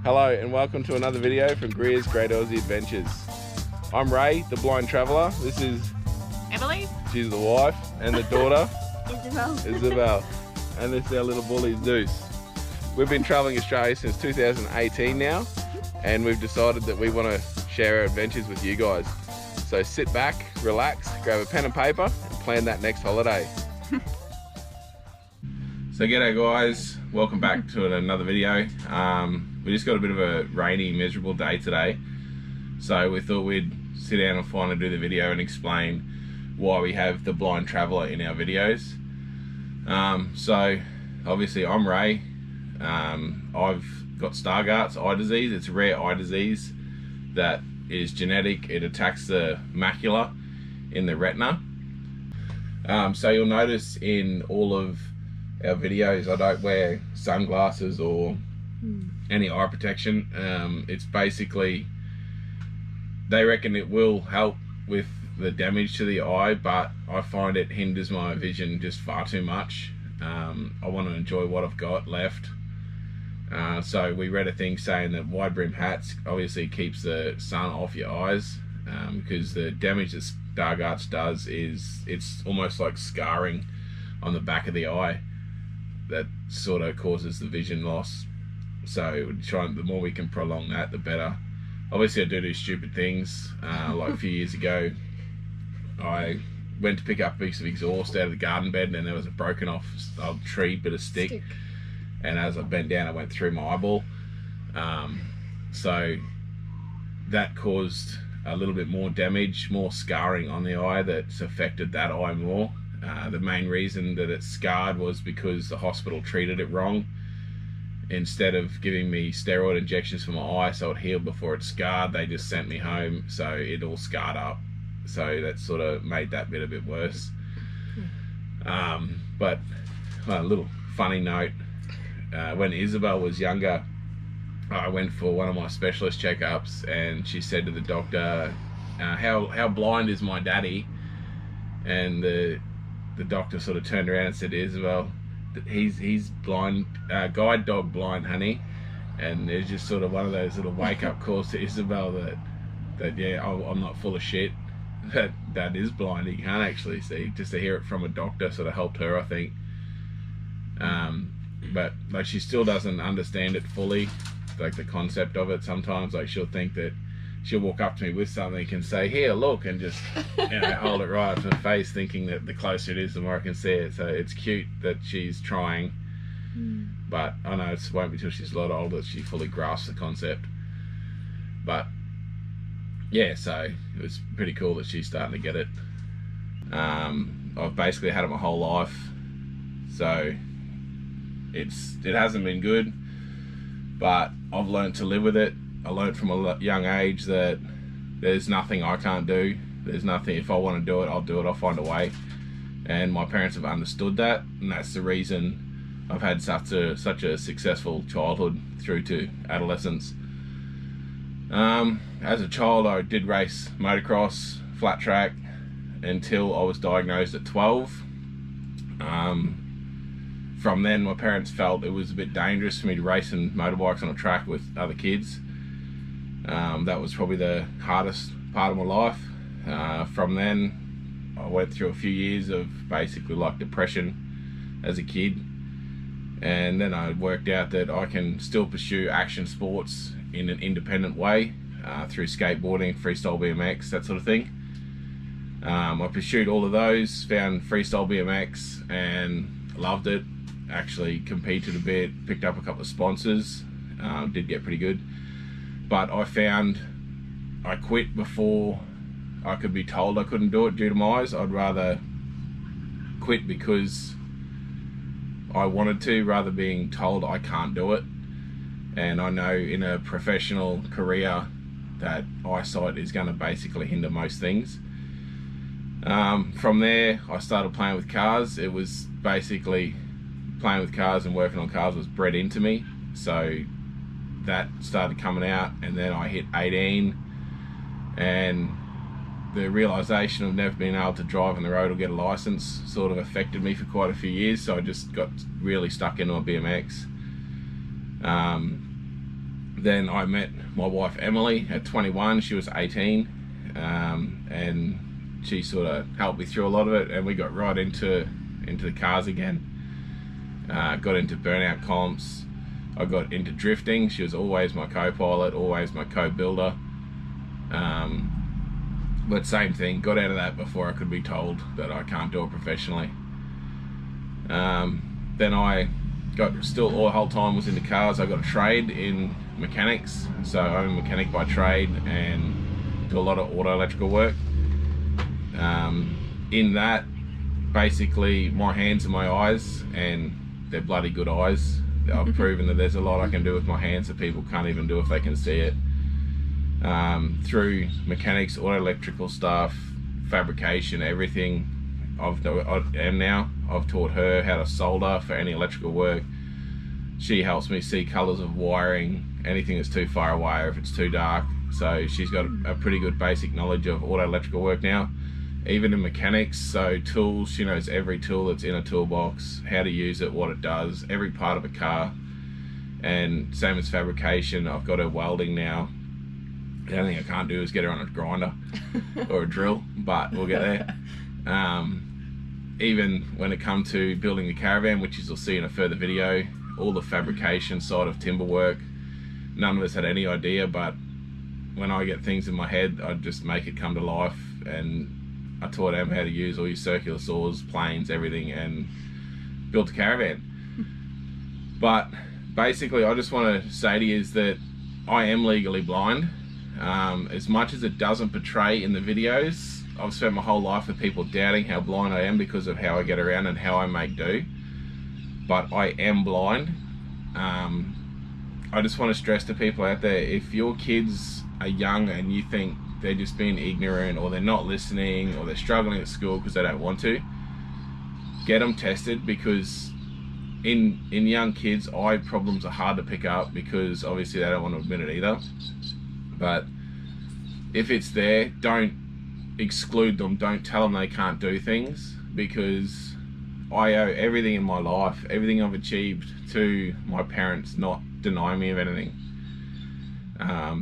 Hello and welcome to another video from Greer's Great Aussie Adventures. I'm Ray, the blind traveller. This is Emily. She's the wife and the daughter, Isabel. And this is our little bully, Zeus. We've been travelling Australia since 2018 now, and we've decided that we want to share our adventures with you guys. So sit back, relax, grab a pen and paper, and plan that next holiday. So g'day guys, welcome back to another video. We just got a bit of a rainy, miserable day today, so we thought we'd sit down and finally do the video and explain why we have the blind traveller in our videos. So obviously I'm Ray. I've got Stargardts Disease. It's a rare eye disease that is genetic. It attacks the macula in the retina. So you'll notice in all of our videos I don't wear sunglasses or any eye protection. It's basically, they reckon it will help with the damage to the eye, but I find it hinders my vision just far too much. I want to enjoy what I've got left. So we read a thing saying that wide brim hats obviously keeps the sun off your eyes, because the damage that Stargardts does is it's almost like scarring on the back of the eye that sort of causes the vision loss. So the more we can prolong that, the better. Obviously I do stupid things. Like a few years ago I went to pick up a piece of exhaust out of the garden bed, and there was a broken off old tree bit of stick. And as I bent down, I went through my eyeball. So that caused a little bit more damage, more scarring on the eye that's affected that eye more. The main reason that it's scarred was because the hospital treated it wrong. Instead of giving me steroid injections for my eye so it healed before it scarred, they just sent me home so it all scarred up. So that sort of made that bit a bit worse. But a little funny note, when Isabel was younger, I went for one of my specialist checkups, and she said to the doctor, how blind is my daddy? And the doctor sort of turned around and said to Isabel, he's blind, guide dog blind, honey. And it's just sort of one of those little wake-up calls to Isabel that yeah, I'm not full of shit. That is blind. He can't actually see. Just to hear it from a doctor sort of helped her, I think. But like, she still doesn't understand it fully, like the concept of it. Sometimes like she'll think that she'll walk up to me with something and say, here, look, and just hold it right up to her face, thinking that the closer it is, the more I can see it. So it's cute that she's trying, but I know it won't be till she's a lot older that she fully grasps the concept. But yeah, so it was pretty cool that she's starting to get it. I've basically had it my whole life, so it hasn't been good, but I've learned to live with it. I learned from a young age that there's nothing I can't do. There's nothing, if I want to do it, I'll do it, I'll find a way. And my parents have understood that, and that's the reason I've had such a successful childhood through to adolescence. As a child I did race motocross, flat track, until I was diagnosed at 12. From then my parents felt it was a bit dangerous for me to race in motorbikes on a track with other kids. That was probably the hardest part of my life. From then I went through a few years of basically like depression as a kid, and then I worked out that I can still pursue action sports in an independent way, through skateboarding, freestyle BMX, that sort of thing. I pursued all of those, found freestyle BMX and loved it. Actually competed a bit, picked up a couple of sponsors, did get pretty good. But I found I quit before I could be told I couldn't do it due to my eyes. I'd rather quit because I wanted to, rather being told I can't do it. And I know in a professional career that eyesight is going to basically hinder most things. From there I started playing with cars. It was basically playing with cars and working on cars was bred into me, so that started coming out. And then I hit 18, and the realization of never being able to drive on the road or get a license sort of affected me for quite a few years, so I just got really stuck into my BMX. Then I met my wife Emily at 21. She was 18, and she sort of helped me through a lot of it, and we got right into the cars again. Got into burnout comps. I got into drifting. She was always my co-pilot, always my co-builder. But same thing, got out of that before I could be told that I can't do it professionally. Then I got still all the whole time was into cars. I got a trade in mechanics, so I'm a mechanic by trade and do a lot of auto electrical work. In that, basically my hands are my eyes, and they're bloody good eyes. I've proven that there's a lot I can do with my hands that people can't even do if they can see it. Through mechanics, auto electrical stuff, fabrication, everything I've taught her how to solder for any electrical work. She helps me see colors of wiring, anything that's too far away or if it's too dark. So she's got a pretty good basic knowledge of auto electrical work now, even in mechanics. So tools, she knows every tool that's in a toolbox, how to use it, what it does, every part of a car. And same as fabrication, I've got her welding now. The only thing I can't do is get her on a grinder or a drill, but we'll get there. Even when it comes to building the caravan, which you'll see in a further video, all the fabrication side of timber work, none of us had any idea, but when I get things in my head, I just make it come to life. And I taught Em how to use all your circular saws, planes, everything, and built a caravan. But basically, I just want to say to you is that I am legally blind. As much as it doesn't portray in the videos, I've spent my whole life with people doubting how blind I am because of how I get around and how I make do. But I am blind. I just want to stress to people out there, if your kids are young and you think they're just being ignorant or they're not listening or they're struggling at school because they don't want to, get them tested, because in young kids, eye problems are hard to pick up because obviously they don't want to admit it either. But if it's there, don't exclude them, don't tell them they can't do things, because I owe everything in my life, everything I've achieved, to my parents not denying me of anything.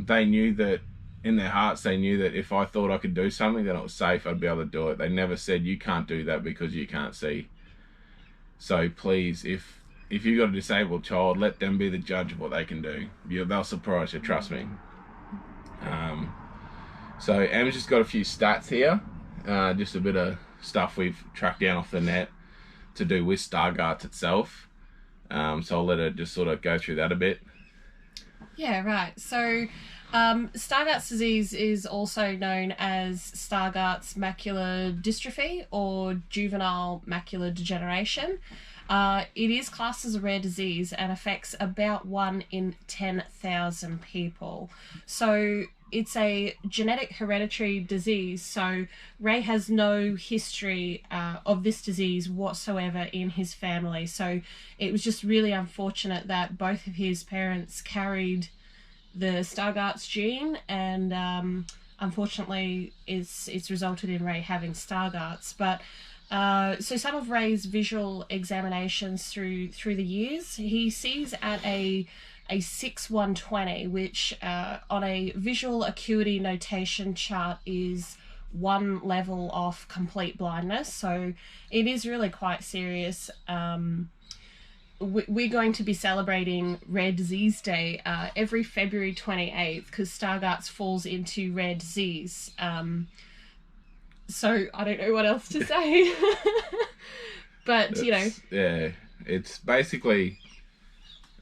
They knew that, in their hearts, they knew that if I thought I could do something that it was safe, I'd be able to do it. They never said, you can't do that because you can't see. So please, if you've got a disabled child, let them be the judge of what they can do. They'll surprise you, trust me. So Em's just got a few stats here, just a bit of stuff we've tracked down off the net to do with Stargardts itself. So I'll let her just sort of go through that a bit. Yeah, right. So Stargardts disease is also known as Stargardts macular dystrophy or juvenile macular degeneration. It is classed as a rare disease and affects about 1 in 10,000 people. So it's a genetic hereditary disease. So Ray has no history of this disease whatsoever in his family. So it was just really unfortunate that both of his parents carried the Stargardts gene, and unfortunately it's resulted in Ray having Stargardts. But so some of Ray's visual examinations through the years, he sees at a 6/120, which on a visual acuity notation chart is 1 level off complete blindness. So it is really quite serious. We're going to be celebrating Rare Disease Day every February 28th because Stargardts falls into rare disease. So I don't know what else to say. But, Yeah, it's basically,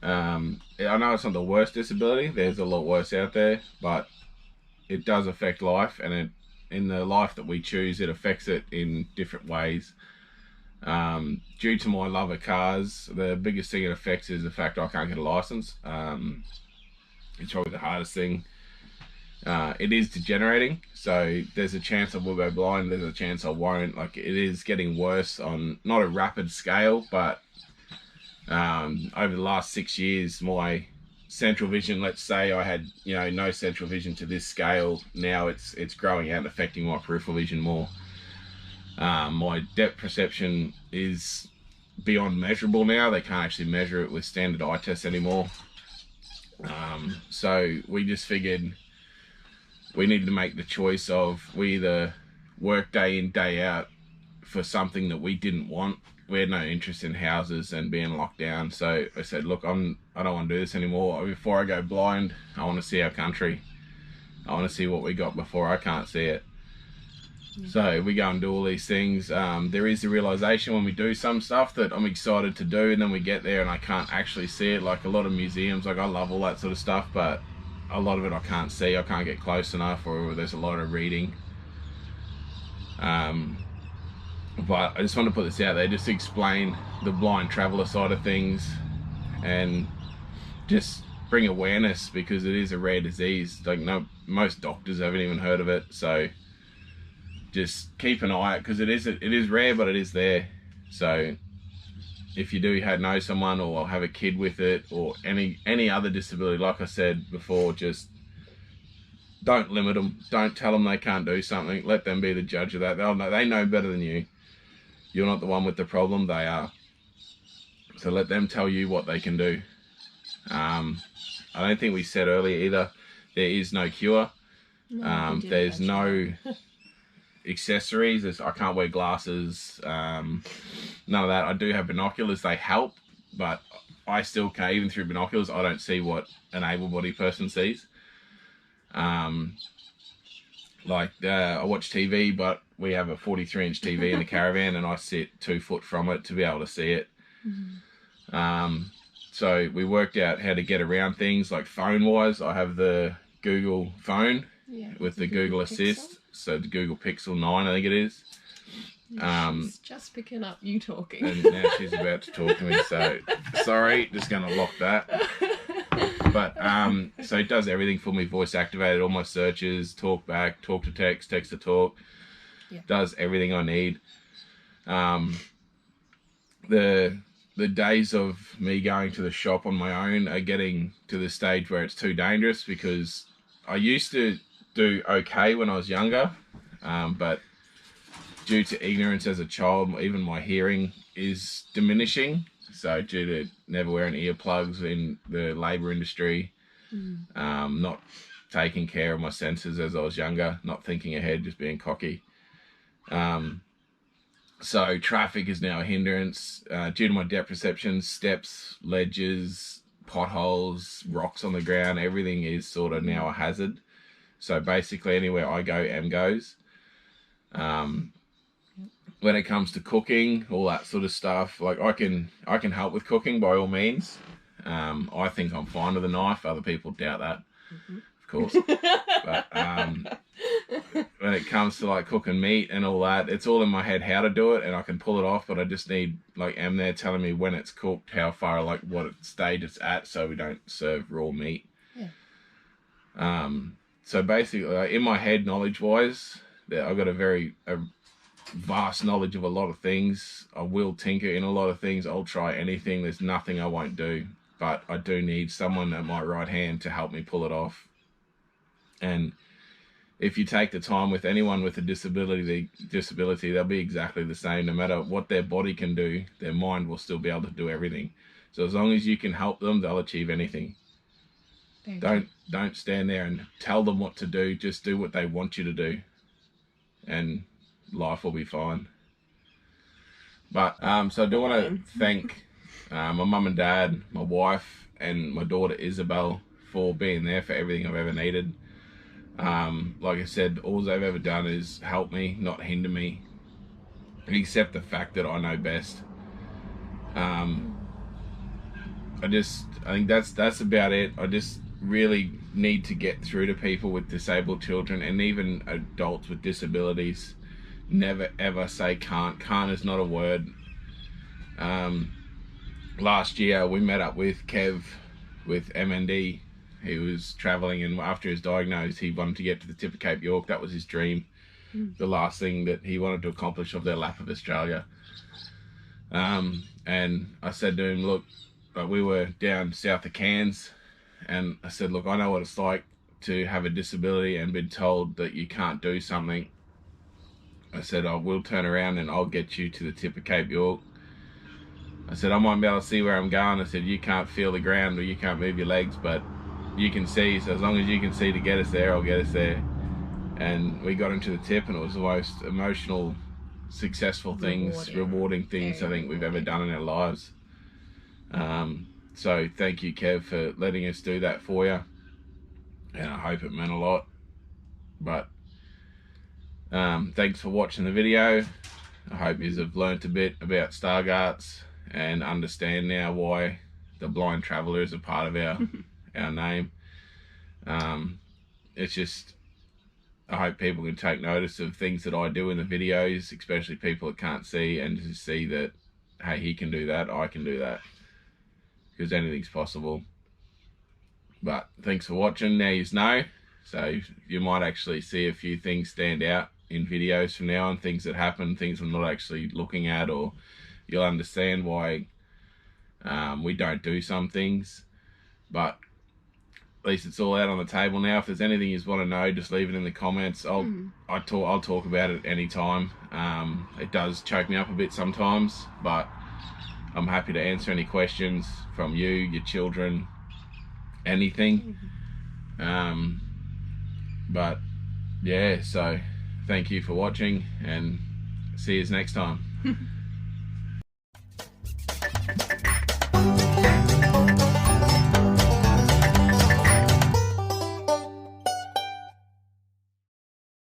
I know it's not the worst disability. There's a lot worse out there, but it does affect life, and in the life that we choose, it affects it in different ways. Due to my love of cars, the biggest thing it affects is the fact I can't get a license. It's probably the hardest thing. It is degenerating, so there's a chance I will go blind, there's a chance I won't. Like, it is getting worse on not a rapid scale, but over the last 6 years, my central vision, let's say I had no central vision to this scale, now it's growing out and affecting my peripheral vision more. My depth perception is beyond measurable now. They can't actually measure it with standard eye tests anymore. So we just figured we needed to make the choice of we either work day in, day out for something that we didn't want. We had no interest in houses and being locked down. So I said, look, I don't want to do this anymore. Before I go blind, I want to see our country. I want to see what we got before I can't see it. So we go and do all these things. There is a realization when we do some stuff that I'm excited to do, and then we get there and I can't actually see it. Like a lot of museums, like I love all that sort of stuff, but a lot of it I can't see. I can't get close enough, or there's a lot of reading. But I just want to put this out there, just to explain the blind traveler side of things and just bring awareness, because it is a rare disease. Like most doctors haven't even heard of it. So just keep an eye out, because it is rare, but it is there. So if you do know someone or have a kid with it, or any other disability, like I said before, just don't limit them. Don't tell them they can't do something. Let them be the judge of that. They know better than you. You're not the one with the problem, they are. So let them tell you what they can do. I don't think we said earlier either, there is no cure. No, there's no accessories. I can't wear glasses, none of that. I do have binoculars, they help, but I still can't. Even through binoculars, I don't see what an able-bodied person sees. I watch TV, but we have a 43-inch TV in the caravan, and I sit 2 foot from it to be able to see it. So we worked out how to get around things, like phone-wise. I have the Google phone with the Google Assist, so the Google Pixel 9, I think it is. She's just picking up you talking. And now she's about to talk to me, so sorry, just going to lock that. But so it does everything for me, voice activated, all my searches, talk back, talk to text, text to talk. Does everything I need. The days of me going to the shop on my own are getting to the stage where it's too dangerous, because I used to do okay when I was younger, but due to ignorance as a child, even my hearing is diminishing. So due to never wearing earplugs in the labour industry, not taking care of my senses as I was younger, not thinking ahead, just being cocky. So traffic is now a hindrance due to my depth perception. Steps, ledges, potholes, rocks on the ground, everything is sort of now a hazard. So basically anywhere I go, M goes. When it comes to cooking, all that sort of stuff, like I can help with cooking by all means. I think I'm fine with a knife. Other people doubt that, of course. But when it comes to like cooking meat and all that, it's all in my head how to do it, and I can pull it off, but I just need like M there telling me when it's cooked, how far, like what stage it's at, so we don't serve raw meat. So basically, in my head, knowledge-wise, I've got a vast knowledge of a lot of things. I will tinker in a lot of things. I'll try anything. There's nothing I won't do, but I do need someone at my right hand to help me pull it off. And if you take the time with anyone with a disability, they'll be exactly the same. No matter what their body can do, their mind will still be able to do everything. So as long as you can help them, they'll achieve anything. Don't stand there and tell them what to do. Just do what they want you to do, and life will be fine. But so I do want to thank my mum and dad, my wife, and my daughter Isabel for being there for everything I've ever needed. Like I said, all they've ever done is help me, not hinder me, and accept the fact that I know best. I think that's about it. I just really need to get through to people with disabled children, and even adults with disabilities. Never ever say can't. Can't is not a word. Last year we met up with Kev with MND. He was travelling, and after he was diagnosed, he wanted to get to the tip of Cape York. That was his dream. The last thing that he wanted to accomplish off their lap of Australia. And I said to him, look, we were down south of Cairns, and I said, look, I know what it's like to have a disability and been told that you can't do something. I said, I will turn around and I'll get you to the tip of Cape York. I said, I might be able to see where I'm going. I said, you can't feel the ground or you can't move your legs, but you can see. So as long as you can see to get us there, I'll get us there. And we got into the tip, and it was the most emotional, successful things, rewarding things I think we've ever done in our lives. So thank you, Kev, for letting us do that for you, and I hope it meant a lot. But thanks for watching the video. I hope you have learnt a bit about Stargardts and understand now why the blind traveller is a part of our name. It's just, I hope people can take notice of things that I do in the videos, especially people that can't see, and to see that, hey, he can do that, I can do that, because anything's possible. But thanks for watching. Now you know, so you might actually see a few things stand out in videos from now on, things that happen, things I'm not actually looking at, or you'll understand why we don't do some things. But at least it's all out on the table now. If there's anything you want to know, just leave it in the comments. I'll talk about it anytime. It does choke me up a bit sometimes, but I'm happy to answer any questions from you, your children, anything. But yeah, so thank you for watching, and see you next time.